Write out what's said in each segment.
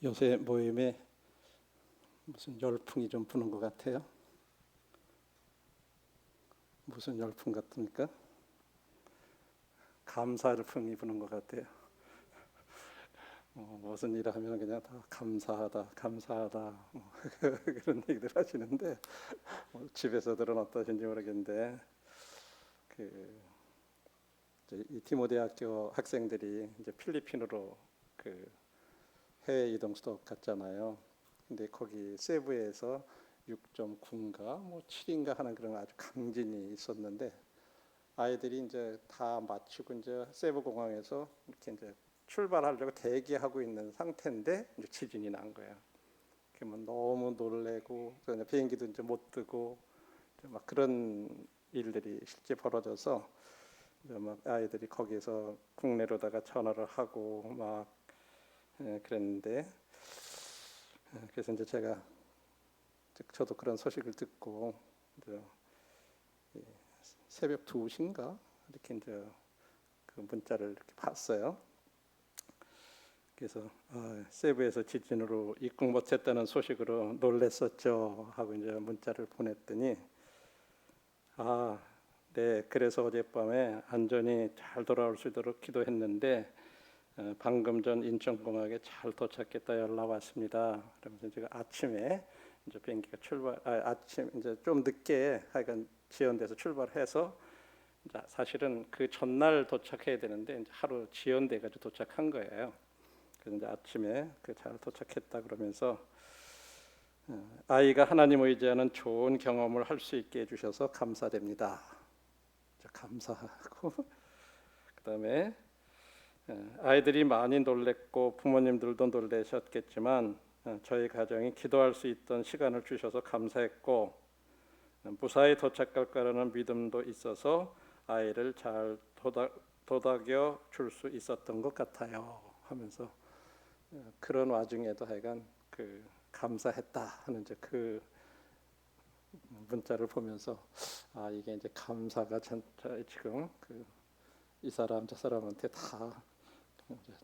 요새 모임에 무슨 열풍이 좀 부는 것 같아요. 무슨 열풍 같습니까? 감사 열풍이 부는 것 같아요. 무슨 일을 하면 그냥 다 감사하다, 감사하다 그런 얘기들 하시는데 집에서들은 어떠신지 모르겠는데 이 디모데학교 학생들이 이제 필리핀으로 해외 이동 수업 갔잖아요. 근데 거기 세부에서 6.9인가 뭐 7인가 하는 그런 아주 강진이 있었는데 아이들이 이제 다 마치고 이제 세부 공항에서 이렇게 이제 출발하려고 대기하고 있는 상태인데 이제 지진이 난 거예요. 그러면 너무 놀래고 비행기도 이제 못 뜨고 막 그런 일들이 실제 벌어져서 이제 막 아이들이 거기서 국내로다가 전화를 하고 막 그랬는데 그래서 이제 저도 그런 소식을 듣고 이제 새벽 2시인가 이렇게 이제 그 문자를 이렇게 봤어요. 그래서 세부에서 지진으로 입국 못했다는 소식으로 놀랬었죠 하고 이제 문자를 보냈더니 네, 그래서 어젯밤에 안전히 잘 돌아올 수 있도록 기도했는데 방금 전 인천공항에 잘 도착했다 연락 왔습니다. 그러면서 제가 아침에 이제 비행기가 아침 이제 좀 늦게 하여간 지연돼서 출발해서 이제 사실은 그 전날 도착해야 되는데 이제 하루 지연돼가지고 도착한 거예요. 그래서 이제 아침에 잘 도착했다 그러면서 아이가 하나님 의지하는 좋은 경험을 할 수 있게 해주셔서 감사됩니다. 감사하고 그다음에 아이들이 많이 놀랬고 부모님들도 놀라셨겠지만 저희 가정이 기도할 수 있던 시간을 주셔서 감사했고 무사히 도착할 거라는 믿음도 있어서 아이를 잘 도닥여 줄 수 있었던 것 같아요 하면서 그런 와중에도 하여간 감사했다 하는 이제 그 문자를 보면서 이게 이제 감사가 지금 이 사람 저 사람한테 다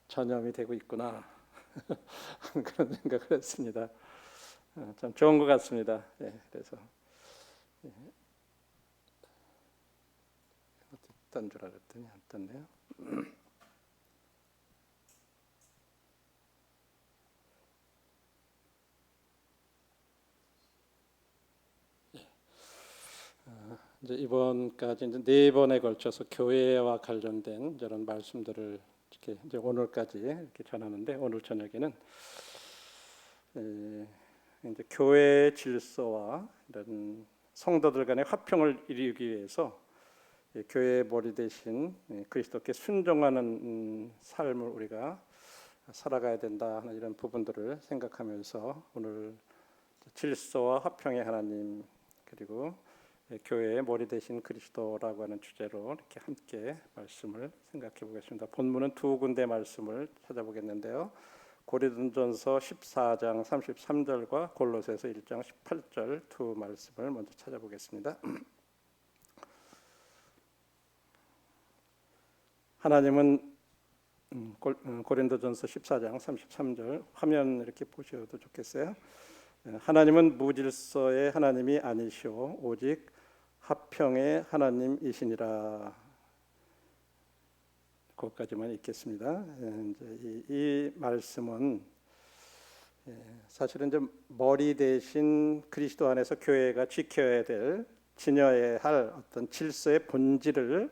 전염이 되고 있구나 그런 생각을 했습니다. 참 좋은 것 같습니다. 그래서 어디 딴 줄 알았더니 안 떴네요. 이제 이번까지 이제 4번에 걸쳐서 교회와 관련된 이런 말씀들을 이렇게 이제 오늘까지 이렇게 전하는데 오늘 저녁에는 이제 교회 질서와 이런 성도들 간의 화평을 이루기 위해서 교회의 머리 대신 그리스도께 순종하는 삶을 우리가 살아가야 된다 하는 이런 부분들을 생각하면서 오늘 질서와 화평의 하나님 그리고 교회의 머리 대신 그리스도라고 하는 주제로 이렇게 함께 말씀을 생각해 보겠습니다. 본문은 2군데 말씀을 찾아보겠는데요. 고린도전서 14장 33절과 골로새서 1장 18절 두 말씀을 먼저 찾아보겠습니다. 하나님은 고린도전서 14장 33절 화면 이렇게 보셔도 좋겠어요. 하나님은 무질서의 하나님이 아니시오 오직 화평의 하나님이시니라. 거기까지만 읽겠습니다. 이 말씀은 사실은 좀 머리 대신 그리스도 안에서 교회가 지켜야 될 지녀야 할 어떤 질서의 본질을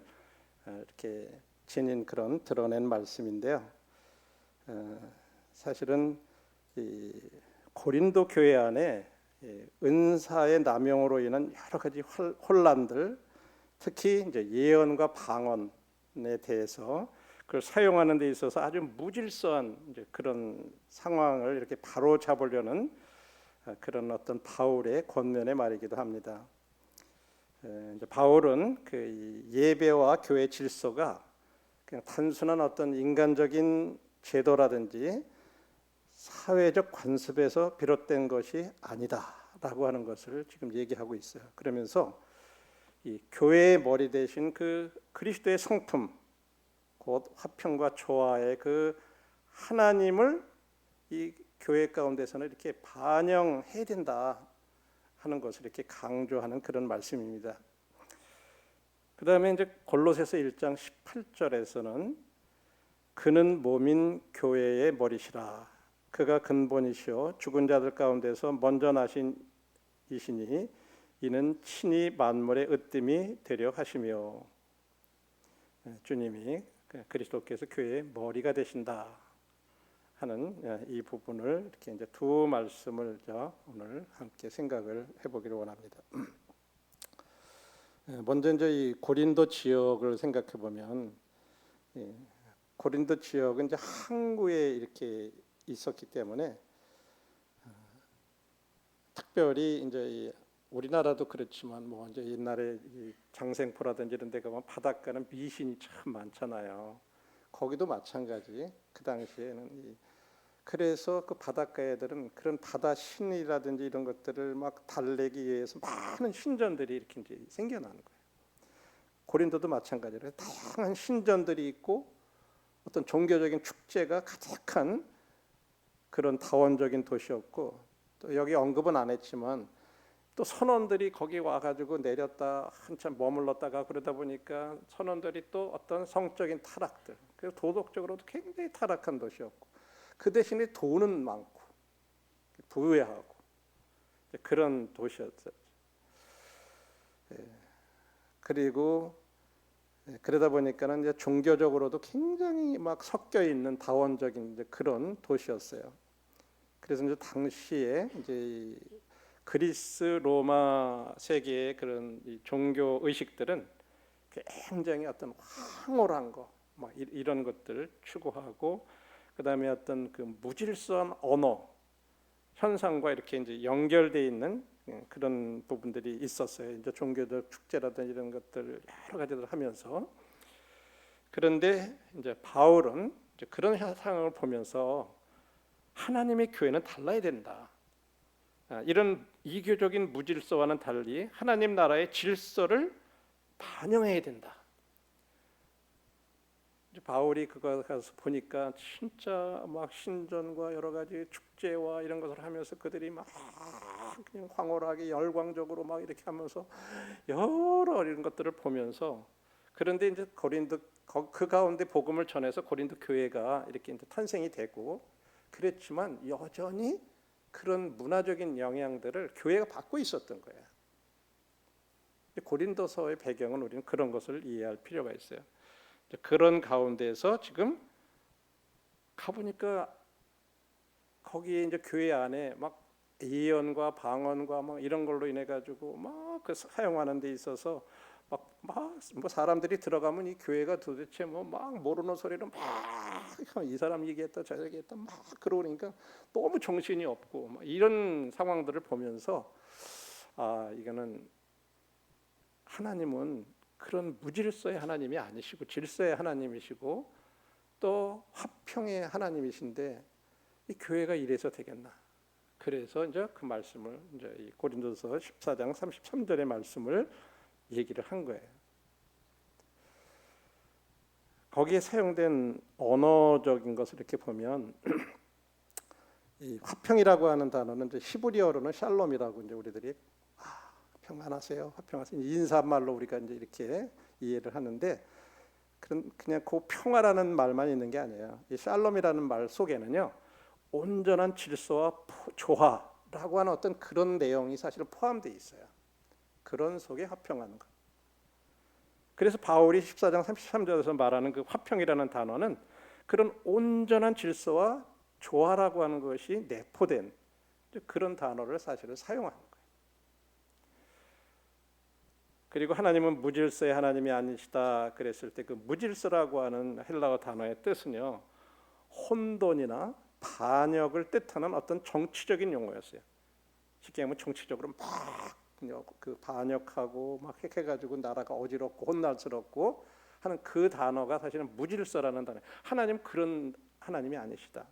이렇게 지닌 그런 드러낸 말씀인데요. 사실은 이 고린도 교회 안에 은사의 남용으로 인한 여러 가지 혼란들, 특히 이제 예언과 방언에 대해서 그걸 사용하는 데 있어서 아주 무질서한 이제 그런 상황을 이렇게 바로 잡으려는 그런 어떤 바울의 권면의 말이기도 합니다. 이제 바울은 그 예배와 교회 질서가 그냥 단순한 어떤 인간적인 제도라든지 사회적 관습에서 비롯된 것이 아니다라고 하는 것을 지금 얘기하고 있어요. 그러면서 이 교회의 머리 대신 그 그리스도의 성품, 곧 화평과 조화의 그 하나님을 이 교회 가운데서는 이렇게 반영해야 된다 하는 것을 이렇게 강조하는 그런 말씀입니다. 그 다음에 이제 골로새서 1장 18절에서는 그는 몸인 교회의 머리시라. 그가 근본이시요 죽은 자들 가운데서 먼저 나신 이시니 이는 친히 만물의 으뜸이 되려 하시며, 주님이 그리스도께서 교회의 머리가 되신다 하는 이 부분을 이렇게 이제 두 말씀을 오늘 함께 생각을 해보기를 원합니다. 먼저 이제 이 고린도 지역을 생각해 보면, 고린도 지역은 이제 항구에 이렇게 있었기 때문에 특별히 이제 우리나라도 그렇지만 뭐 이제 옛날에 이 장생포라든지 이런 데 가면 바닷가는 미신이 참 많잖아요. 거기도 마찬가지. 그 당시에는 그래서 그 바닷가 애들은 그런 바다 신이라든지 이런 것들을 막 달래기 위해서 많은 신전들이 이렇게 이제 생겨나는 거예요. 고린도도 마찬가지로 다양한 신전들이 있고 어떤 종교적인 축제가 가득한 그런 다원적인 도시였고, 또 여기 언급은 안 했지만 또 선원들이 거기 와가지고 내렸다 한참 머물렀다가 그러다 보니까 선원들이 또 어떤 성적인 타락들, 그래서 도덕적으로도 굉장히 타락한 도시였고, 그 대신에 돈은 많고 부유하고 그런 도시였어요. 그리고 그러다 보니까는 이제 종교적으로도 굉장히 막 섞여 있는 다원적인 이제 그런 도시였어요. 그래서 이제 당시에 이제 그리스 로마 세계의 그런 이 종교 의식들은 굉장히 어떤 황홀한 거, 막 이런 것들을 추구하고, 그다음에 어떤 그 무질서한 언어 현상과 이렇게 이제 연결돼 있는 그런 부분들이 있었어요. 이제 종교적 축제라든지 이런 것들 여러 가지들 하면서. 그런데 이제 바울은 이제 그런 현상을 보면서 하나님의 교회는 달라야 된다. 이런 이교적인 무질서와는 달리 하나님 나라의 질서를 반영해야 된다. 바울이 그거 가서 보니까 진짜 막 신전과 여러 가지 축제와 이런 것을 하면서 그들이 막 그냥 황홀하게 열광적으로 막 이렇게 하면서 여러 이런 것들을 보면서, 그런데 이제 고린도 그 가운데 복음을 전해서 고린도 교회가 이렇게 이제 탄생이 되고 그랬지만 여전히 그런 문화적인 영향들을 교회가 받고 있었던 거예요. 고린도서의 배경은 우리는 그런 것을 이해할 필요가 있어요. 그런 가운데서 지금 가보니까 거기에 이제 교회 안에 막 예언과 방언과 뭐 이런 걸로 인해 가지고 막 그 사용하는 데 있어서 막 뭐 사람들이 들어가면 이 교회가 도대체 뭐 막 모르는 소리를 막 이 사람 얘기했다 저 얘기했다 막 그러니까 너무 정신이 없고 막 이런 상황들을 보면서 이거는 하나님은 그런 무질서의 하나님이 아니시고 질서의 하나님이시고 또 화평의 하나님이신데 이 교회가 이래서 되겠나? 그래서 이제 그 말씀을 이제 이 고린도서 14장 33절의 말씀을 얘기를 한 거예요. 거기에 사용된 언어적인 것을 이렇게 보면 이 화평이라고 하는 단어는 이제 히브리어로는 샬롬이라고 이제 우리들이 평안하세요, 화평하세요 인사말로 우리가 이제 이렇게 이해를 하는데, 그냥 그 평화라는 말만 있는 게 아니에요. 이 샬롬이라는 말 속에는요 온전한 질서와 조화라고 하는 어떤 그런 내용이 사실 포함되어 있어요. 그런 속에 화평하는 것. 그래서 바울이 14장 33절에서 말하는 그 화평이라는 단어는 그런 온전한 질서와 조화라고 하는 것이 내포된 그런 단어를 사실은 사용하는 거예요. 그리고 하나님은 무질서의 하나님이 아니시다 그랬을 때 그 무질서라고 하는 헬라어 단어의 뜻은요 혼돈이나 반역을 뜻하는 어떤 정치적인 용어였어요. 쉽게 하면 정치적으로 막 그 반역하고 막 해가지고 나라가 어지럽고 혼란스럽고 하는 그 단어가 사실은 무질서라는 단어. 하나님 그런 하나님이 아니시다.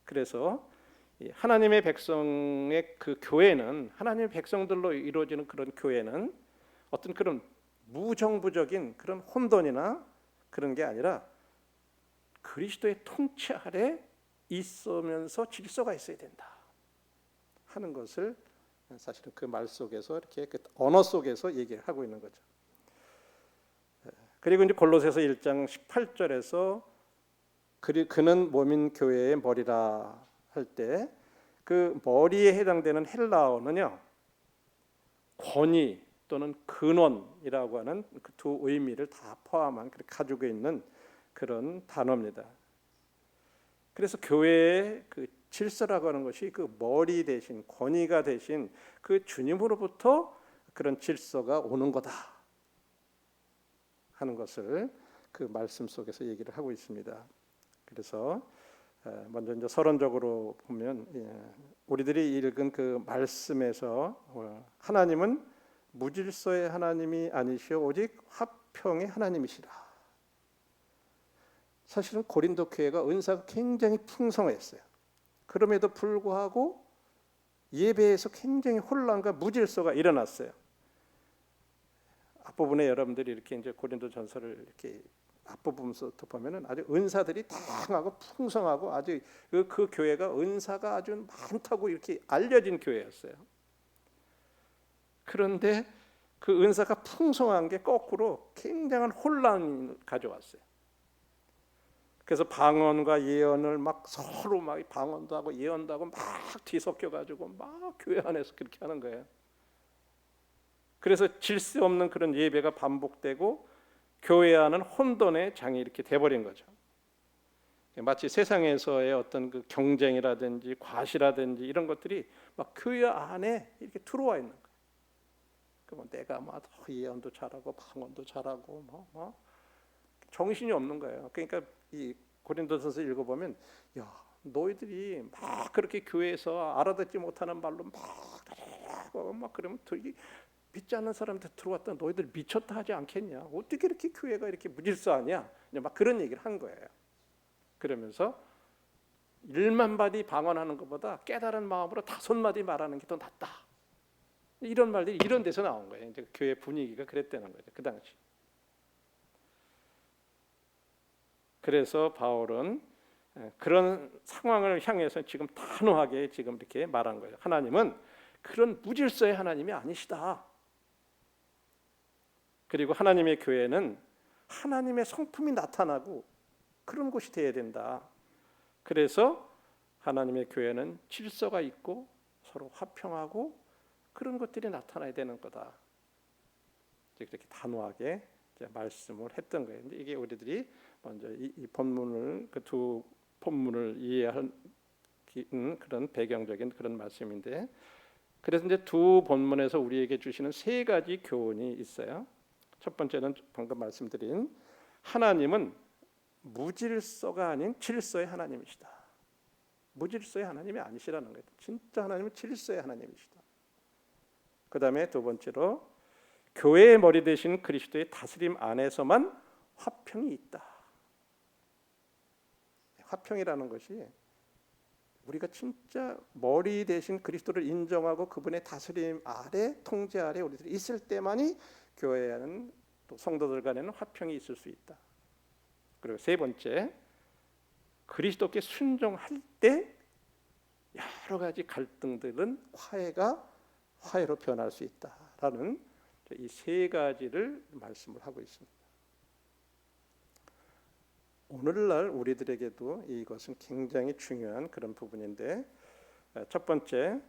그래서 하나님의 백성의 그 교회는, 하나님의 백성들로 이루어지는 그런 교회는 어떤 그런 무정부적인 그런 혼돈이나 그런 게 아니라 그리스도의 통치 아래 있으면서 질서가 있어야 된다 하는 것을 사실은 그 말 속에서 이렇게 그 언어 속에서 얘기를 하고 있는 거죠. 그리고 이제 골로새서 1장 18절에서 그는 몸인 교회의 머리라 할 때 그 머리에 해당되는 헬라어는요, 권위 또는 근원이라고 하는 그 두 의미를 다 포함한 그렇게 가지고 있는 그런 단어입니다. 그래서 교회의 그 질서라고 하는 것이 그 머리 대신 권위가 대신 그 주님으로부터 그런 질서가 오는 거다 하는 것을 그 말씀 속에서 얘기를 하고 있습니다. 그래서 먼저 이제 서론적으로 보면 우리들이 읽은 그 말씀에서 하나님은 무질서의 하나님이 아니시오 오직 화평의 하나님이시라. 사실은 고린도 교회가 은사가 굉장히 풍성했어요. 그럼에도 불구하고 예배에서 굉장히 혼란과 무질서가 일어났어요. 앞부분에 여러분들이 이렇게 이제 고린도 전서를 이렇게 앞부분부터 보면은 아주 은사들이 다양하고 풍성하고 아주 그 교회가 은사가 아주 많다고 이렇게 알려진 교회였어요. 그런데 그 은사가 풍성한 게 거꾸로 굉장한 혼란을 가져왔어요. 그래서 방언과 예언을 막 서로 막 방언도 하고 예언도 하고 막 뒤섞여 가지고 막 교회 안에서 그렇게 하는 거예요. 그래서 질서 없는 그런 예배가 반복되고 교회 안은 혼돈의 장이 이렇게 돼버린 거죠. 마치 세상에서의 어떤 그 경쟁이라든지 과시라든지 이런 것들이 막 교회 안에 이렇게 들어와 있는 거예요. 그러면 내가 막 예언도 잘하고 방언도 잘하고 뭐 정신이 없는 거예요. 그러니까 이 고린도전서 읽어보면 야 너희들이 막 그렇게 교회에서 알아듣지 못하는 말로 막 그러면 되게 믿지 않는 사람한테 들어왔다 너희들 미쳤다 하지 않겠냐? 어떻게 이렇게 교회가 이렇게 무질서하냐? 막 그런 얘기를 한 거예요. 그러면서 1만 마디 방언하는 것보다 깨달은 마음으로 5마디 말하는 게 더 낫다. 이런 말들이 이런 데서 나온 거예요. 이제 교회 분위기가 그랬다는 거죠. 그 당시. 그래서 바울은 그런 상황을 향해서 지금 단호하게 지금 이렇게 말한 거예요. 하나님은 그런 무질서의 하나님이 아니시다. 그리고 하나님의 교회는 하나님의 성품이 나타나고 그런 곳이 되어야 된다. 그래서 하나님의 교회는 질서가 있고 서로 화평하고 그런 것들이 나타나야 되는 거다. 이렇게 단호하게 말씀을 했던 거예요. 이게 우리들이 먼저 이 본문을 그 두 본문을 이해할 그런 배경적인 그런 말씀인데, 그래서 이제 두 본문에서 우리에게 주시는 3가지 교훈이 있어요. 첫 번째는 방금 말씀드린 하나님은 무질서가 아닌 질서의 하나님이시다. 무질서의 하나님이 아니시라는 거예요. 진짜 하나님은 질서의 하나님이시다. 그 다음에 두 번째로 교회의 머리 되신 그리스도의 다스림 안에서만 화평이 있다. 화평이라는 것이 우리가 진짜 머리 대신 그리스도를 인정하고 그분의 다스림 아래 통제 아래 우리들이 있을 때만이 교회에는 또 성도들 간에는 화평이 있을 수 있다. 그리고 세 번째, 그리스도께 순종할 때 여러 가지 갈등들은 화해로 변할 수 있다라는 이 3가지를 말씀을 하고 있습니다. 오늘날 우리들에게도 이것은 굉장히 중요한 그런 부분인데, 첫 번째,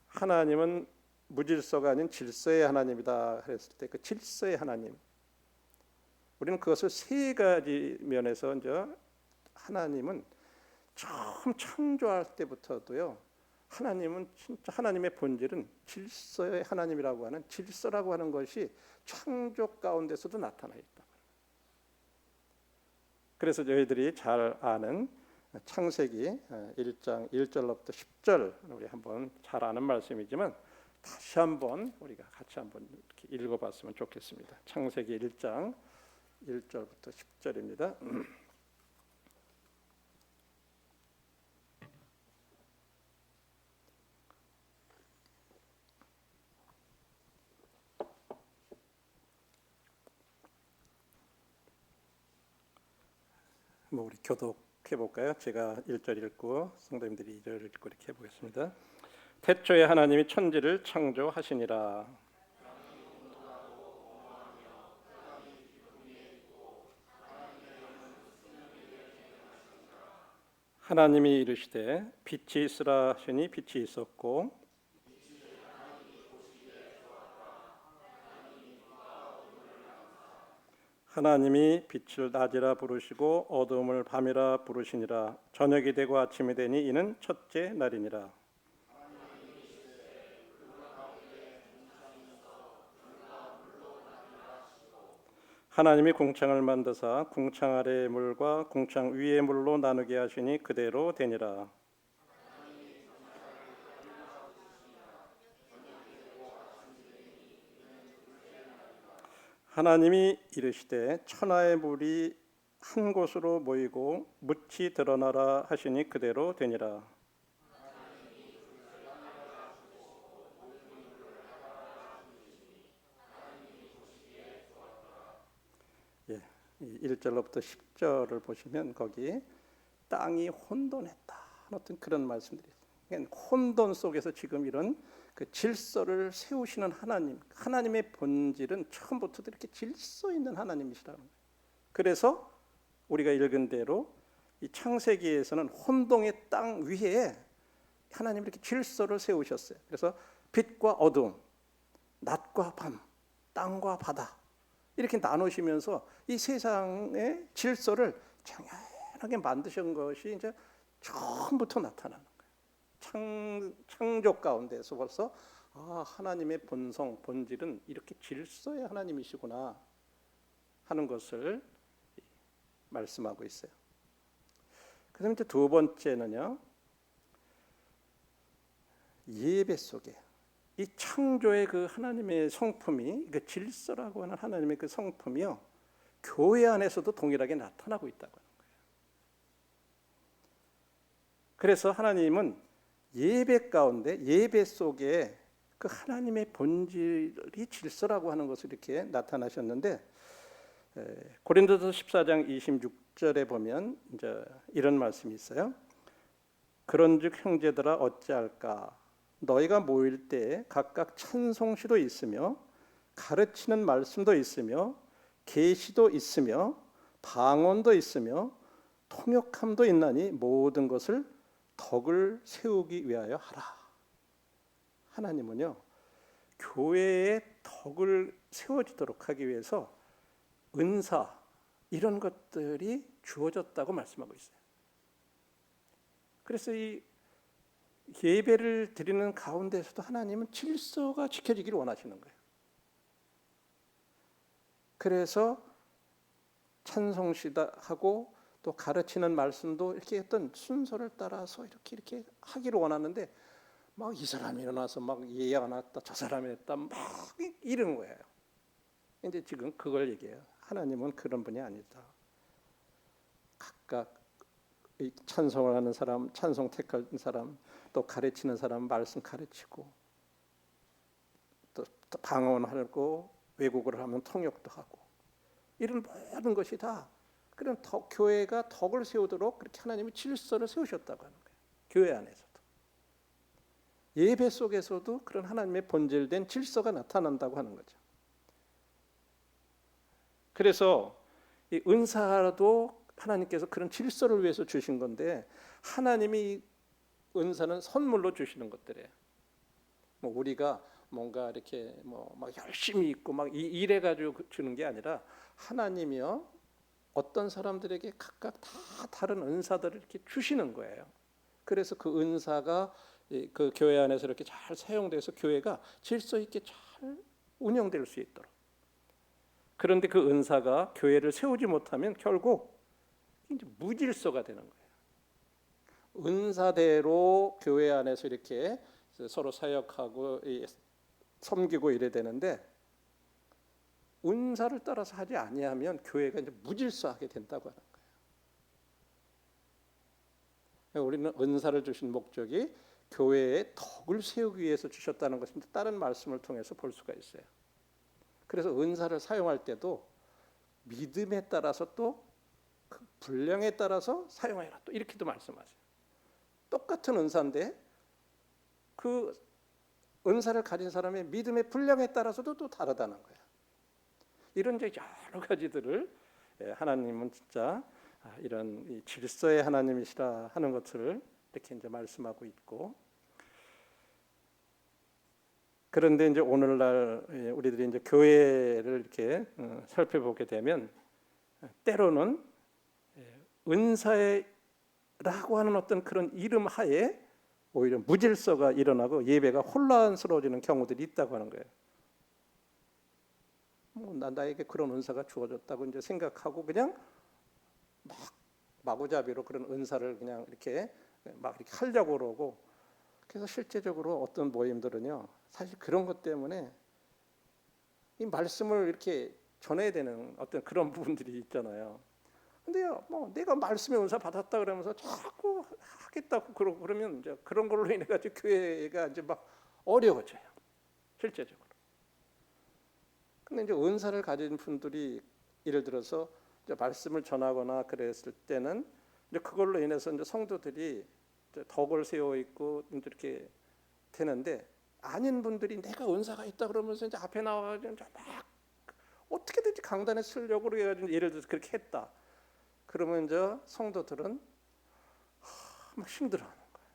하나님은 무질서가 아닌 질서의 하나님이다 했을 때 그 질서의 하나님, 우리는 그것을 3가지 면에서 이제 하나님은 처음 창조할 때부터도요, 하나님은 진짜 하나님의 본질은 질서의 하나님이라고 하는 질서라고 하는 것이 창조 가운데서도 나타나 있다. 그래서 저희들이 잘 아는 창세기 1장 1절로부터 10절 우리 한번 잘 아는 말씀이지만 다시 한번 우리가 같이 한번 이렇게 읽어봤으면 좋겠습니다. 창세기 1장 1절부터 10절입니다. 우리 교독 해볼까요? 제가 1절 읽고 성도님들이 2절 읽고 이렇게 해보겠습니다. 태초에 하나님이 천지를 창조하시니라. 하나님이 이르시되 빛이 있으라 하시니 빛이 있었고 하나님이 빛을 낮이라 부르시고 어두움을 밤이라 부르시니라. 저녁이 되고 아침이 되니 이는 첫째 날이니라. 하나님이 궁창을 만드사 궁창 아래의 물과 궁창 위의 물로 나누게 하시니 그대로 되니라. 하나님이 이르시되 천하의 물이 한 곳으로 모이고 묻이 드러나라 하시니 그대로 되니라. 예, 1절로부터 10절을 보시면 거기 땅이 혼돈했다 어떤 그런 말씀들이 있어요. 그러니까 혼돈 속에서 지금 이런 그 질서를 세우시는 하나님, 하나님의 본질은 처음부터 이렇게 질서 있는 하나님이시라는 거예요. 그래서 우리가 읽은 대로 이 창세기에서는 혼돈의 땅 위에 하나님 이렇게 질서를 세우셨어요. 그래서 빛과 어두움, 낮과 밤, 땅과 바다 이렇게 나누시면서 이 세상의 질서를 정연하게 만드신 것이 이제 처음부터 나타나는 거예요. 창조 가운데서 벌써 하나님의 본성, 본질은 이렇게 질서의 하나님이시구나 하는 것을 말씀하고 있어요. 그다음에 이제 두 번째는요, 예배 속에 이 창조의 그 하나님의 성품이 그 질서라고 하는 하나님의 그 성품이요, 교회 안에서도 동일하게 나타나고 있다고 하는 거예요. 그래서 하나님은 예배 가운데, 예배 속에 그 하나님의 본질이 질서라고 하는 것을 이렇게 나타나셨는데, 고린도서 14장 26절에 보면 이제 이런 말씀이 있어요. 그런즉 형제들아 어찌할까? 너희가 모일 때 각각 찬송시도 있으며 가르치는 말씀도 있으며 계시도 있으며 방언도 있으며 통역함도 있나니 모든 것을 덕을 세우기 위하여 하라. 하나님은요, 교회의 덕을 세워지도록 하기 위해서 은사 이런 것들이 주어졌다고 말씀하고 있어요. 그래서 이 예배를 드리는 가운데서도 하나님은 질서가 지켜지기를 원하시는 거예요. 그래서 찬송시다 하고 또 가르치는 말씀도 이렇게 어떤 순서를 따라서 이렇게 하기를 원하는데 막 이 사람이 일어나서 막 얘기 안 했다, 저 사람이 했다, 막 이런 거예요. 이제 지금 그걸 얘기해요. 하나님은 그런 분이 아니다. 각각 찬송을 하는 사람, 찬송 택한 사람, 또 가르치는 사람 말씀 가르치고, 또 방언하고 외국어를 하면 통역도 하고, 이런 모든 것이 다 그런 교회가 덕을 세우도록 그렇게 하나님이 질서를 세우셨다고 하는 거예요. 교회 안에서도 예배 속에서도 그런 하나님의 본질된 질서가 나타난다고 하는 거죠. 그래서 이 은사도 하나님께서 그런 질서를 위해서 주신 건데, 하나님이 은사는 선물로 주시는 것들이에요. 뭐 우리가 뭔가 이렇게 막 열심히 있고 막 일해 가지고 주는 게 아니라 하나님이요, 어떤 사람들에게 각각 다 다른 은사들을 이렇게 주시는 거예요. 그래서 그 은사가 그 교회 안에서 이렇게 잘 사용돼서 교회가 질서 있게 잘 운영될 수 있도록. 그런데 그 은사가 교회를 세우지 못하면 결국 이제 무질서가 되는 거예요. 은사대로 교회 안에서 이렇게 서로 사역하고 섬기고 이래야 되는데, 은사를 따라서 하지 아니하면 교회가 이제 무질서하게 된다고 하는 거예요. 우리는 은사를 주신 목적이 교회의 덕을 세우기 위해서 주셨다는 것입니다. 다른 말씀을 통해서 볼 수가 있어요. 그래서 은사를 사용할 때도 믿음에 따라서 또 그 분량에 따라서 사용하여라. 또 이렇게도 말씀하세요. 똑같은 은사인데 그 은사를 가진 사람의 믿음의 분량에 따라서도 또 다르다는 거예요. 이런 이제 여러 가지들을 하나님은 진짜 이런 질서의 하나님이시라 하는 것을 이렇게 이제 말씀하고 있고, 그런데 이제 오늘날 우리들이 이제 교회를 이렇게 살펴보게 되면 때로는 은사라고 하는 어떤 그런 이름 하에 오히려 무질서가 일어나고 예배가 혼란스러워지는 경우들이 있다고 하는 거예요. 나에게 그런 은사가 주어졌다고 이제 생각하고 그냥 막 마구잡이로 그런 은사를 그냥 이렇게 막 이렇게 하려고 그러고, 그래서 실제적으로 어떤 모임들은요, 사실 그런 것 때문에 이 말씀을 이렇게 전해야 되는 어떤 그런 부분들이 있잖아요. 근데요, 뭐 내가 말씀의 은사 받았다 그러면서 자꾸 하겠다고 그러고 그러면 이제 그런 걸로 인해 가지고 교회가 이제 막 어려워져요, 실제적으로. 근데 이제 은사를 가진 분들이 예를 들어서 이제 말씀을 전하거나 그랬을 때는 이제 그걸로 인해서 이제 성도들이 이제 덕을 세워 있고 이제 이렇게 되는데, 아닌 분들이 내가 은사가 있다 그러면서 이제 앞에 나와가지고 이제 막 어떻게든지 강단에 쓰려고 그래가지고 예를 들어서 그렇게 했다. 그러면 이제 성도들은 막 힘들어하는 거예요.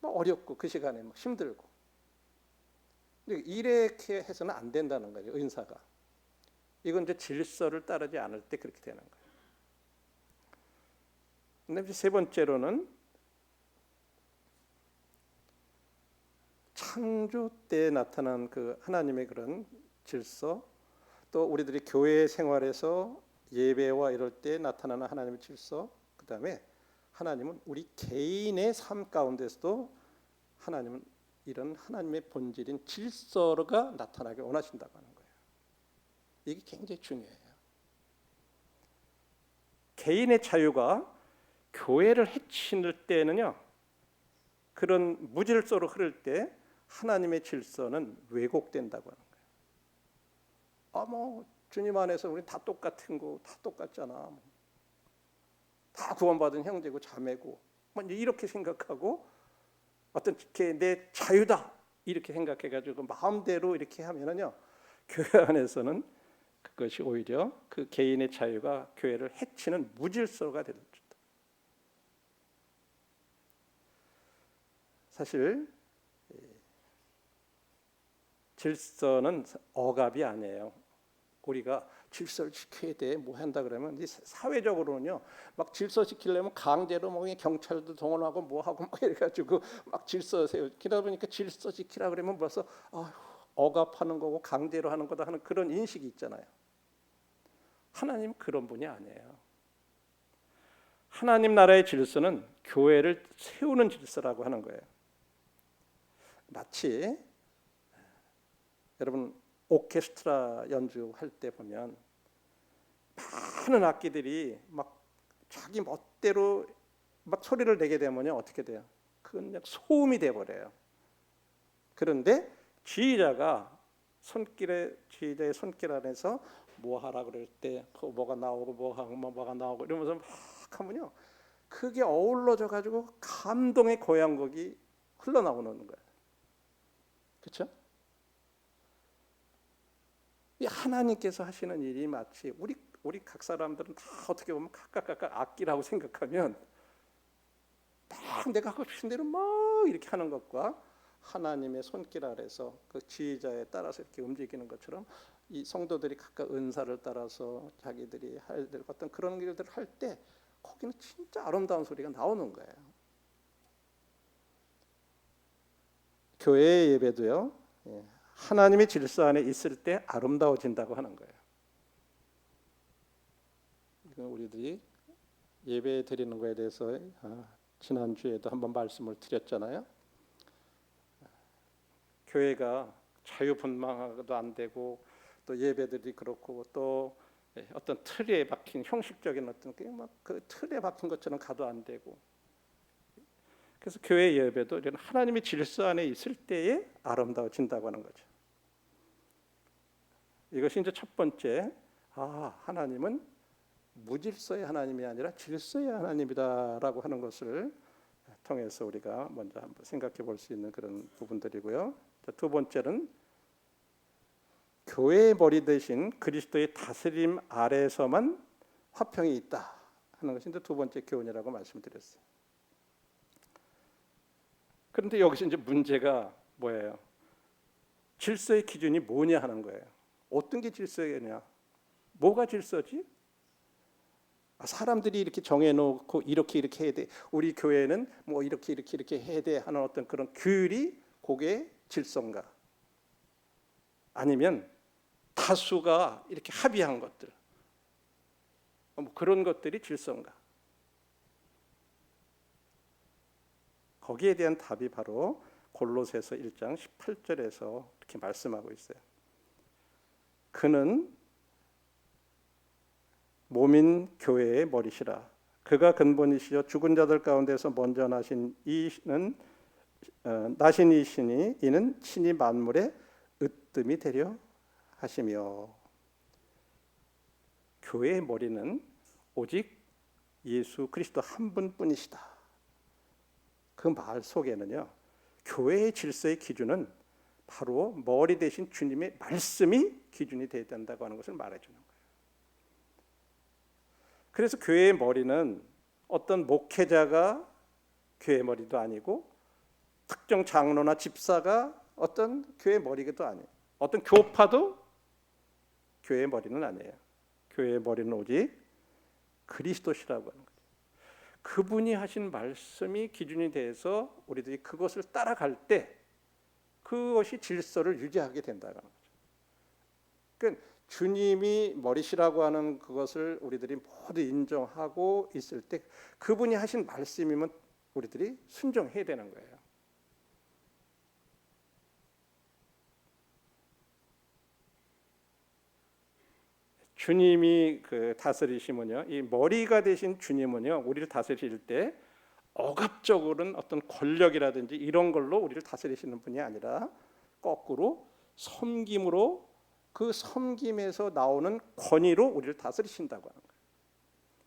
막 어렵고 그 시간에 막 힘들고. 이렇게 해서는 안 된다는 거죠, 은사가. 이건 이제 질서를 따르지 않을 때 그렇게 되는 거예요. 근데 세 번째로는 창조 때 나타난 그 하나님의 그런 질서, 또 우리들이 교회 생활에서 예배와 이럴 때 나타나는 하나님의 질서, 그 다음에 하나님은 우리 개인의 삶 가운데서도 하나님은 이런 하나님의 본질인 질서가 나타나게 원하신다고 하는 거예요. 이게 굉장히 중요해요. 개인의 자유가 교회를 해칠 때는요, 그런 무질서로 흐를 때 하나님의 질서는 왜곡된다고 하는 거예요. 뭐 주님 안에서 우리 다 똑같은 거, 다 똑같잖아. 다 구원받은 형제고 자매고, 뭐 이렇게 생각하고 어떤 내 자유다 이렇게 생각해가지고 마음대로 이렇게 하면은요, 교회 안에서는 그것이 오히려 그 개인의 자유가 교회를 해치는 무질서가 됩니다. 사실 질서는 억압이 아니에요. 우리가 질서를 지켜야 돼, 뭐 한다 그러면 사회적으로는요, 막 질서 지키려면 강제로 뭐 경찰도 동원하고 뭐 하고 막 이래가지고 막 질서 세우다 보니까 질서 지키라 그러면 벌써 억압하는 거고 강제로 하는 거다 하는 그런 인식이 있잖아요. 하나님 그런 분이 아니에요. 하나님 나라의 질서는 교회를 세우는 질서라고 하는 거예요. 마치 여러분 오케스트라 연주할 때 보면 많은 악기들이 막 자기 멋대로 막 소리를 내게 되면요, 어떻게 돼요? 그건 그냥 소음이 돼 버려요. 그런데 지휘자의 손길 안에서 뭐 하라 그럴 때 뭐가 나오고 뭐가 나오고 이러면서 막 하면요, 그게 어우러져 가지고 감동의 고향곡이 흘러나오는 거예요. 그렇죠? 이 하나님께서 하시는 일이 마치 우리 각 사람들은 다 어떻게 보면 각각 악기라고 생각하면 막 내가 하고 싶은 대로 막 이렇게 하는 것과 하나님의 손길 아래서 그 지휘자에 따라서 이렇게 움직이는 것처럼 이 성도들이 각각 은사를 따라서 자기들이 할 어떤 그런 일들을 할 때 거기는 진짜 아름다운 소리가 나오는 거예요. 교회의 예배도요, 하나님의 질서 안에 있을 때 아름다워진다고 하는 거예요. 우리들이 예배 드리는 거에 대해서 지난주에도 한번 말씀을 드렸잖아요. 교회가 자유분방하고도 안 되고 또 예배들이 그렇고 또 어떤 틀에 박힌 형식적인 어떤 그 틀에 박힌 것처럼 가도 안 되고, 그래서 교회 예배도 이런 하나님의 질서 안에 있을 때에 아름다워진다고 하는 거죠. 이것이 이제 첫 번째 하나님은 무질서의 하나님이 아니라 질서의 하나님이다라고 하는 것을 통해서 우리가 먼저 한번 생각해 볼 수 있는 그런 부분들이고요. 두 번째는 교회의 머리 대신 그리스도의 다스림 아래에서만 화평이 있다 하는 것이 이제 두 번째 교훈이라고 말씀드렸어요. 그런데 여기서 이제 문제가 뭐예요? 질서의 기준이 뭐냐 하는 거예요. 어떤 게 질서냐? 뭐가 질서지? 사람들이 이렇게 정해놓고 이렇게 해야 돼. 우리 교회는 뭐 이렇게 해야 돼 하는 어떤 그런 규율이 그게 질서인가? 아니면 다수가 이렇게 합의한 것들, 뭐 그런 것들이 질서인가? 거기에 대한 답이 바로 골로새서 1장 18절에서 이렇게 말씀하고 있어요. 그는 몸인 교회의 머리시라. 그가 근본이시여 죽은 자들 가운데서 먼저 나신 이시니 이는 친히 만물의 으뜸이 되려 하시며. 교회의 머리는 오직 예수 그리스도 한 분뿐이시다. 그 말 속에는요, 교회의 질서의 기준은 바로 머리 대신 주님의 말씀이 기준이 되어야 된다고 하는 것을 말해주는 거예요. 그래서 교회의 머리는 어떤 목회자가 교회의 머리도 아니고 특정 장로나 집사가 어떤 교회의 머리도 아니에요. 어떤 교파도 교회의 머리는 아니에요. 교회의 머리는 오직 그리스도시라고 하는 거예요. 그분이 하신 말씀이 기준이 돼서 우리들이 그것을 따라갈 때 그것이 질서를 유지하게 된다는 거죠. 그러니까 주님이 머리시라고 하는 그것을 우리들이 모두 인정하고 있을 때 그분이 하신 말씀이면 우리들이 순종해야 되는 거예요. 주님이 다스리시면요, 이 머리가 되신 주님은요, 우리를 다스리실 때 억압적으로는 어떤 권력이라든지 이런 걸로 우리를 다스리시는 분이 아니라 거꾸로 섬김으로, 그 섬김에서 나오는 권위로 우리를 다스리신다고 하는 거예요.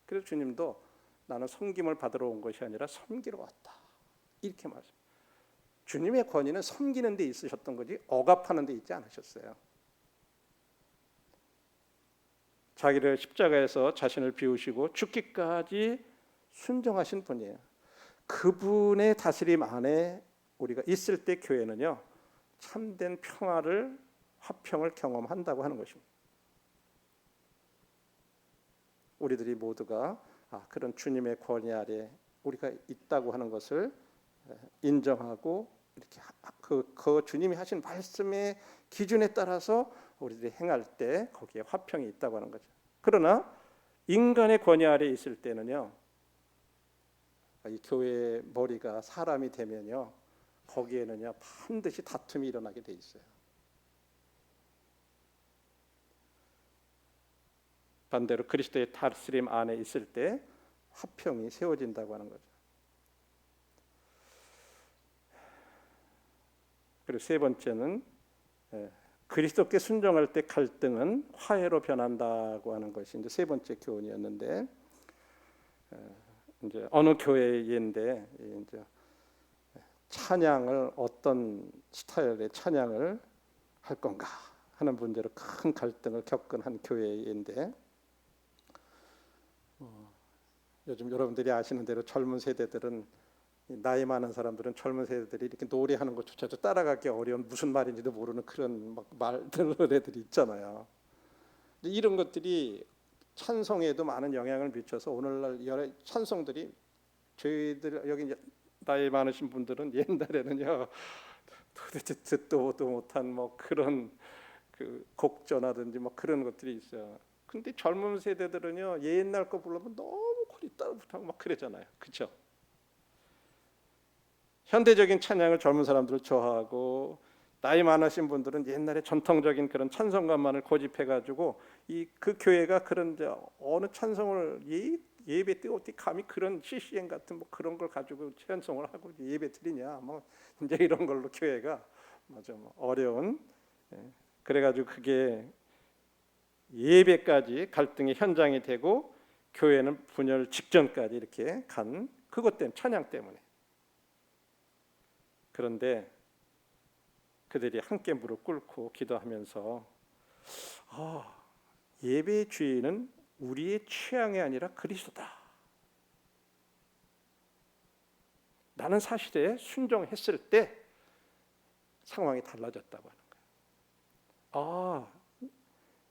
그래서 주님도 나는 섬김을 받으러 온 것이 아니라 섬기러 왔다, 이렇게 말씀. 주님의 권위는 섬기는 데 있으셨던 거지 억압하는 데 있지 않으셨어요. 자기를 십자가에서 자신을 비우시고 죽기까지 순종하신 분이에요. 그분의 다스림 안에 우리가 있을 때 교회는요, 참된 평화를, 화평을 경험한다고 하는 것입니다. 우리들이 모두가 그런 주님의 권위 아래 우리가 있다고 하는 것을 인정하고 이렇게 그 주님이 하신 말씀의 기준에 따라서 우리들이 행할 때 거기에 화평이 있다고 하는 거죠. 그러나 인간의 권위 아래 있을 때는요, 이 교회의 머리가 사람이 되면요, 거기에는요 반드시 다툼이 일어나게 돼 있어요. 반대로 그리스도의 다스림 안에 있을 때 화평이 세워진다고 하는 거죠. 그리고 세 번째는 그리스도께 순종할 때 갈등은 화해로 변한다고 하는 것이 이제 세 번째 교훈이었는데, 이제 어느 교회인데 이제 찬양을 어떤 스타일의 찬양을 할 건가 하는 문제로 큰 갈등을 겪은 한 교회인데, 요즘 여러분들이 아시는 대로 젊은 세대들은, 나이 많은 사람들은 젊은 세대들이 이렇게 노래하는 것조차도 따라가기 어려운, 무슨 말인지도 모르는 그런 막 말들이 있잖아요. 이런 것들이 찬송에도 많은 영향을 미쳐서 오늘날 여러 찬송들이, 저희들 여기 나이 많으신 분들은 옛날에는요 도대체 듣도 못한 뭐 그런 그 곡조라든지 뭐 그런 것들이 있어요. 근데 젊은 세대들은요 옛날 거 부르면 너무 골이 따뜻하고 막 그러잖아요, 그렇죠? 현대적인 찬양을 젊은 사람들을 좋아하고, 나이 많으신 분들은 옛날에 전통적인 그런 찬송가만을 고집해가지고 그 교회가 그런 어느 찬송을 예배 때 어떻게 감히 그런 CCM 같은 뭐 그런 걸 가지고 찬송을 하고 예배 드리냐, 뭐 이제 이런 걸로 교회가 뭐 어려운, 그래가지고 그게 예배까지 갈등의 현장이 되고 교회는 분열 직전까지 이렇게 간 그것 때문에, 찬양 때문에. 그런데 그들이 함께 무릎 꿇고 기도하면서 예배의 주인은 우리의 취향이 아니라 그리스도다. 라는 사실에 순종했을 때 상황이 달라졌다고 하는 거예요.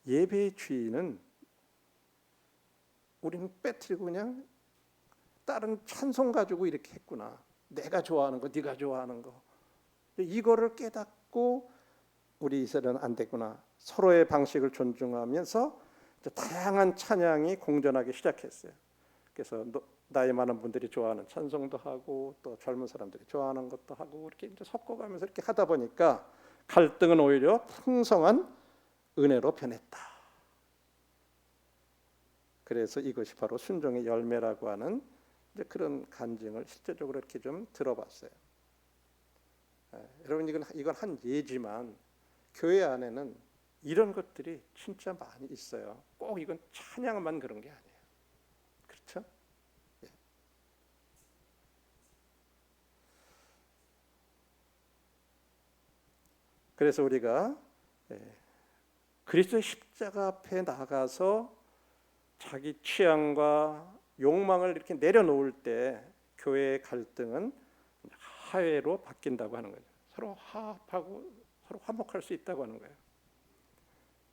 예배의 주인은 우리는 빼뜨리고 그냥 다른 찬송 가지고 이렇게 했구나. 내가 좋아하는 거, 네가 좋아하는 거. 이거를 깨닫고 우리 이스라엘은 안 됐구나. 서로의 방식을 존중하면서 다양한 찬양이 공존하기 시작했어요. 그래서 나이 많은 분들이 좋아하는 찬송도 하고 또 젊은 사람들이 좋아하는 것도 하고 이렇게 이제 섞어가면서 이렇게 하다 보니까 갈등은 오히려 풍성한 은혜로 변했다. 그래서 이것이 바로 순종의 열매라고 하는 이제 그런 간증을 실제적으로 이렇게 좀 들어봤어요. 여러분 이건 한 예지만 교회 안에는 이런 것들이 진짜 많이 있어요. 꼭 이건 찬양만 그런 게 아니에요. 그렇죠? 예. 그래서 우리가 그리스도의 십자가 앞에 나가서 자기 취향과 욕망을 이렇게 내려놓을 때 교회의 갈등은 화해로 바뀐다고 하는 거죠. 서로 화합하고 서로 화목할 수 있다고 하는 거예요.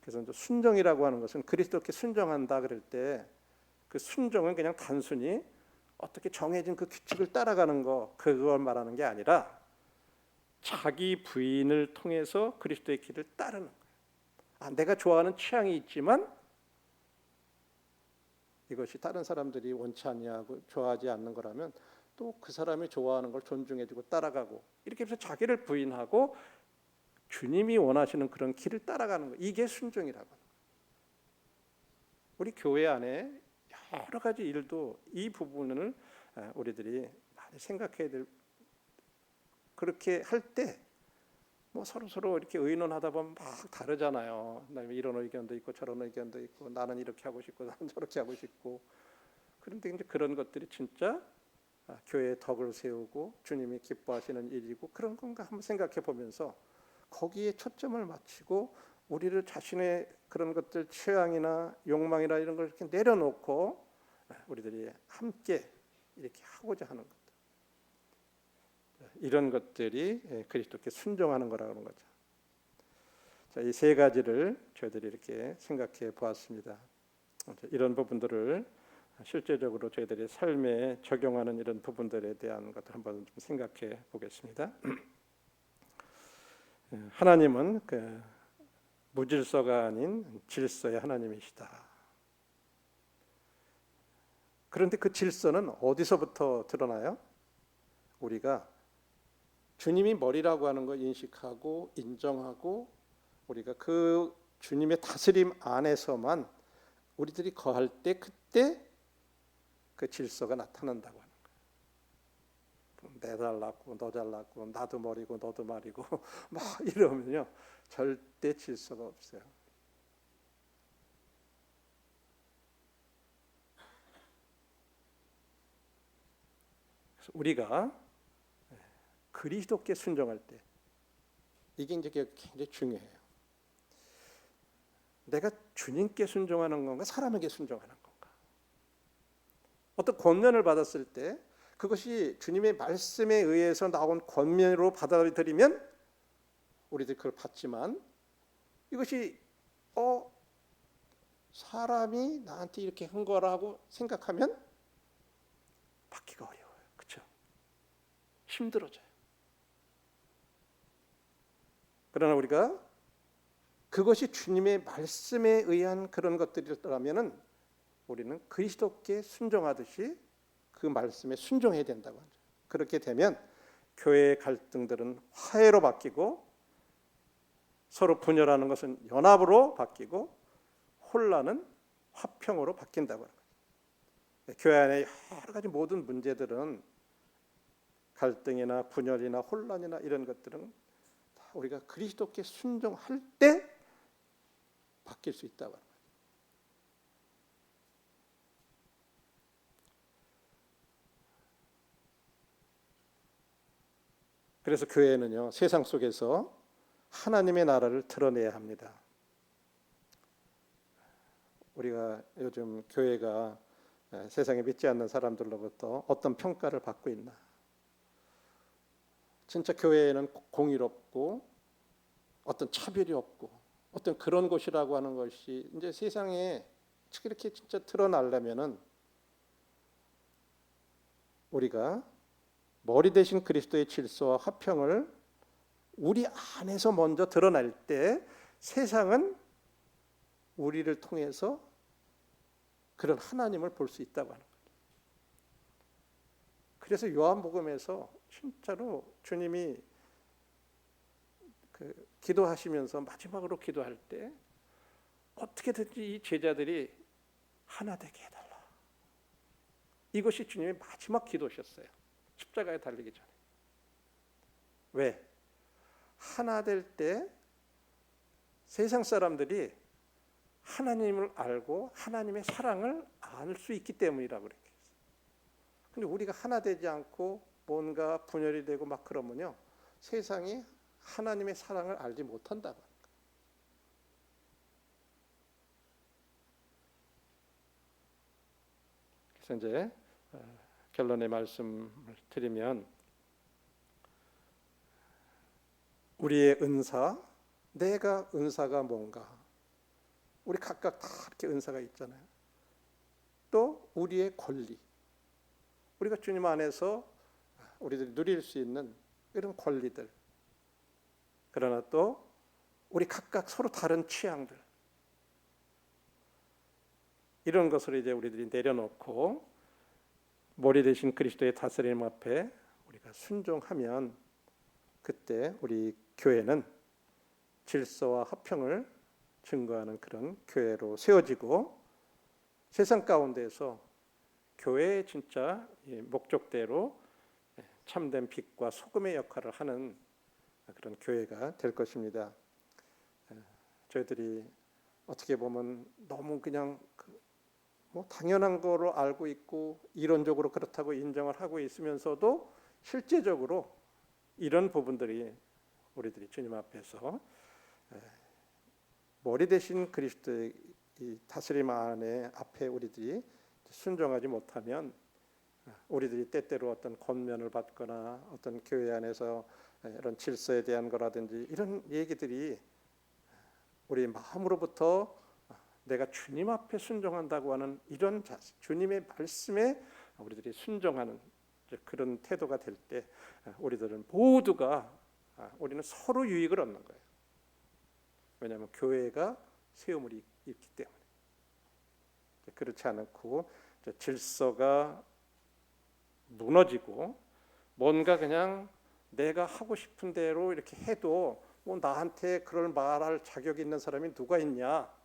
그래서 이제 순종이라고 하는 것은 그리스도께 순종한다 그럴 때 그 순종은 그냥 단순히 어떻게 정해진 그 규칙을 따라가는 거 그걸 말하는 게 아니라 자기 부인을 통해서 그리스도의 길을 따르는 거예요. 내가 좋아하는 취향이 있지만 이것이 다른 사람들이 원치 아니하고 좋아하지 않는 거라면 또 그 사람이 좋아하는 걸 존중해주고 따라가고 이렇게 해서 자기를 부인하고 주님이 원하시는 그런 길을 따라가는 거. 이게 순종이라고 하는 거예요. 우리 교회 안에 여러 가지 일도 이 부분을 우리들이 많이 생각해야 될. 그렇게 할 때 뭐 서로 이렇게 의논하다 보면 막 다르잖아요. 이런 의견도 있고 저런 의견도 있고 나는 이렇게 하고 싶고 나는 저렇게 하고 싶고. 그런데 이제 그런 것들이 진짜 교회의 덕을 세우고 주님이 기뻐하시는 일이고 그런 건가 한번 생각해 보면서 거기에 초점을 맞추고 우리를 자신의 그런 것들 취향이나 욕망이나 이런 걸 이렇게 내려놓고 우리들이 함께 이렇게 하고자 하는 것. 이런 것들이 그리스도께 순종하는 거라는 거죠. 자, 이 세 가지를 저희들이 이렇게 생각해 보았습니다. 이런 부분들을 실제적으로 저희들의 삶에 적용하는 이런 부분들에 대한 것을 한번 좀 생각해 보겠습니다. 하나님은 그 무질서가 아닌 질서의 하나님이시다. 그런데 그 질서는 어디서부터 드러나요? 우리가 주님이 머리라고 하는 걸 인식하고 인정하고 우리가 그 주님의 다스림 안에서만 우리들이 거할 때 그때 그 질서가 나타난다고 하는 거예요. 내 잘났고 너 잘났고 나도 머리고 너도 말이고 막 이러면요 절대 질서가 없어요. 그래서 우리가 그리스도께 순종할 때 이게 이제 굉장히 중요해요. 내가 주님께 순종하는 건가 사람에게 순종하는 건가. 어떤 권면을 받았을 때 그것이 주님의 말씀에 의해서 나온 권면으로 받아들이면 우리들 그걸 받지만 이것이 사람이 나한테 이렇게 한 거라고 생각하면 받기가 어려워요. 그렇죠? 힘들어져요. 그러나 우리가 그것이 주님의 말씀에 의한 그런 것들이라면은 우리는 그리스도께 순종하듯이 그 말씀에 순종해야 된다고 하죠. 그렇게 되면 교회의 갈등들은 화해로 바뀌고 서로 분열하는 것은 연합으로 바뀌고 혼란은 화평으로 바뀐다고 하는 거죠. 교회 안에 여러 가지 모든 문제들은 갈등이나 분열이나 혼란이나 이런 것들은 다 우리가 그리스도께 순종할 때 바뀔 수 있다고 하는 거죠. 그래서 교회는요, 세상 속에서 하나님의 나라를 드러내야 합니다. 우리가 요즘 교회가 세상에 믿지 않는 사람들로부터 어떤 평가를 받고 있나? 진짜 교회에는 공의롭고 어떤 차별이 없고 어떤 그런 곳이라고 하는 것이 이제 세상에 이렇게 진짜 드러나려면은 우리가 머리 대신 그리스도의 질서와 화평을 우리 안에서 먼저 드러낼 때 세상은 우리를 통해서 그런 하나님을 볼 수 있다고 하는 거죠. 그래서 요한복음에서 진짜로 주님이 기도하시면서 마지막으로 기도할 때 어떻게든지 이 제자들이 하나 되게 해달라. 이것이 주님의 마지막 기도셨어요. 십자가에 달리기 전에. 왜? 하나 될 때 세상 사람들이 하나님을 알고 하나님의 사랑을 알 수 있기 때문이라고 그렇게 했어요. 근데 우리가 하나 되지 않고 뭔가 분열이 되고 막 그러면요, 세상이 하나님의 사랑을 알지 못한다고 합니다. 그래서 이제 결론의 말씀을 드리면 우리의 은사, 내가 은사가 뭔가, 우리 각각 다 이렇게 은사가 있잖아요. 또 우리의 권리, 우리가 주님 안에서 우리들이 누릴 수 있는 이런 권리들, 그러나 또 우리 각각 서로 다른 취향들, 이런 것을 이제 우리들이 내려놓고 머리 대신 그리스도의 다스림 앞에 우리가 순종하면 그때 우리 교회는 질서와 화평을 증거하는 그런 교회로 세워지고 세상 가운데에서 교회의 진짜 목적대로 참된 빛과 소금의 역할을 하는 그런 교회가 될 것입니다. 저희들이 어떻게 보면 너무 그냥 뭐 당연한 거로 알고 있고 이론적으로 그렇다고 인정을 하고 있으면서도 실제적으로 이런 부분들이 우리들이 주님 앞에서 머리 대신 그리스도의 이 다스림 안에 앞에 우리들이 순종하지 못하면 우리들이 때때로 어떤 권면을 받거나 어떤 교회 안에서 이런 질서에 대한 거라든지 이런 얘기들이 우리 마음으로부터 내가 주님 앞에 순종한다고 하는 이런 자세, 주님의 말씀에 우리들이 순종하는 그런 태도가 될 때 우리들은 모두가 우리는 서로 유익을 얻는 거예요. 왜냐하면 교회가 세움을 입기 때문에. 그렇지 않고 질서가 무너지고 뭔가 그냥 내가 하고 싶은 대로 이렇게 해도 뭐 나한테 그걸 말할 자격이 있는 사람이 누가 있냐?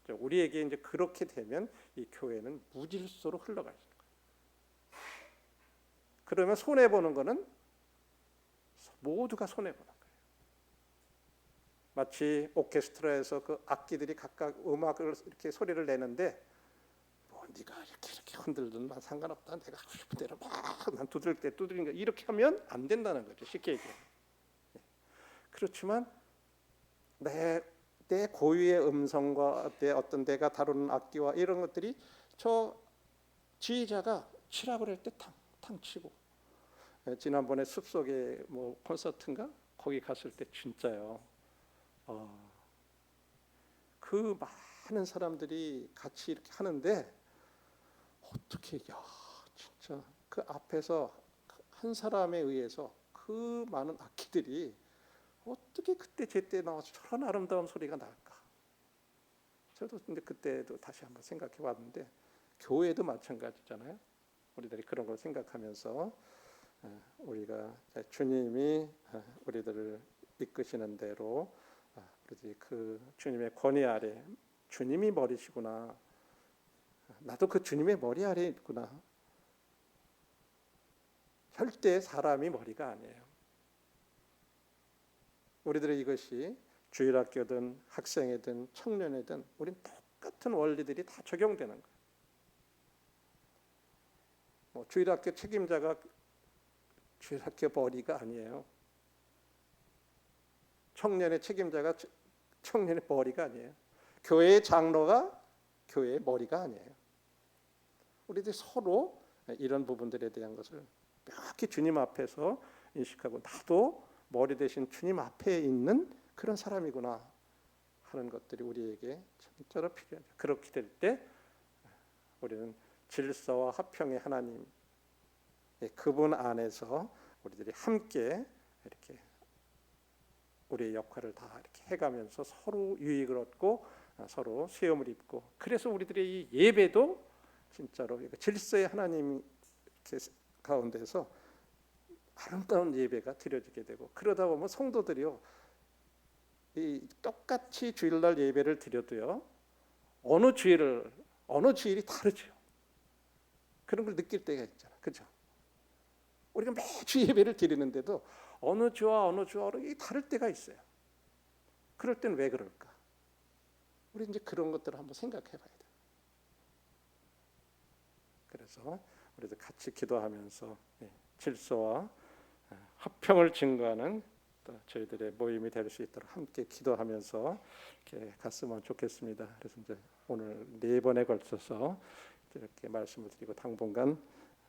우리에게 이제 그렇게 되면 이 교회는 무질서로 흘러갈 수 있는 거예요. 그러면 손해 보는 거는 모두가 손해 보는 거예요. 마치 오케스트라에서 그 악기들이 각각 음악을 이렇게 소리를 내는데 뭐 네가 이렇게 흔들든 난 상관없다. 내가 하고 싶은 대로 막난 두들 때 두드리는 거 이렇게 하면 안 된다는 거죠. 쉽게 얘기해. 그렇지만 내 고유의 음성과 내 어떤 내가 다루는 악기와 이런 것들이 저 지휘자가 치라고 할 때 탕탕 치고 지난번에 숲속에 뭐 콘서트인가 거기 갔을 때 진짜요. 그 많은 사람들이 같이 이렇게 하는데 어떻게 진짜 그 앞에서 한 사람에 의해서 그 많은 악기들이 어떻게 그때 제때 나와서 저런 아름다운 소리가 날까? 저도 근데 그때도 다시 한번 생각해 봤는데 교회도 마찬가지잖아요. 우리들이 그런 걸 생각하면서 우리가 주님이 우리들을 이끄시는 대로 우리들이 그 주님의 권위 아래 주님이 머리시구나. 나도 그 주님의 머리 아래에 있구나. 절대 사람이 머리가 아니에요. 우리들의 이것이 주일학교든 학생이든 청년이든 우린 똑같은 원리들이 다 적용되는 거예요. 뭐 주일학교 책임자가 주일학교 머리가 아니에요. 청년의 책임자가 청년의 머리가 아니에요. 교회의 장로가 교회의 머리가 아니에요. 우리들이 서로 이런 부분들에 대한 것을 명확히 주님 앞에서 인식하고, 나도 머리 대신 주님 앞에 있는 그런 사람이구나 하는 것들이 우리에게 진짜로 필요하죠. 그렇게 될 때 우리는 질서와 화평의 하나님, 그분 안에서 우리들이 함께 이렇게 우리의 역할을 다 이렇게 해가면서 서로 유익을 얻고 서로 수염을 입고, 그래서 우리들의 이 예배도 진짜로 질서의 하나님 가운데서 아름다운 예배가 드려지게 되고, 그러다 보면 성도들이요, 이 똑같이 주일날 예배를 드려도요, 어느 주일이 다르죠. 그런 걸 느낄 때가 있잖아, 그죠? 우리가 매주 예배를 드리는데도 어느 주와 이게 다를 때가 있어요. 그럴 때는 왜 그럴까? 우리 이제 그런 것들을 한번 생각해봐야 돼. 그래서 우리도 같이 기도하면서 질서와 화평을 증거하는 또 저희들의 모임이 될 수 있도록 함께 기도하면서 이렇게 갔으면 좋겠습니다. 그래서 이제 오늘 4번에 걸쳐서 이렇게 말씀을 드리고 당분간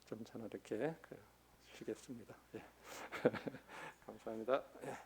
좀 저는 이렇게 쉬겠습니다. 예. 감사합니다. 예.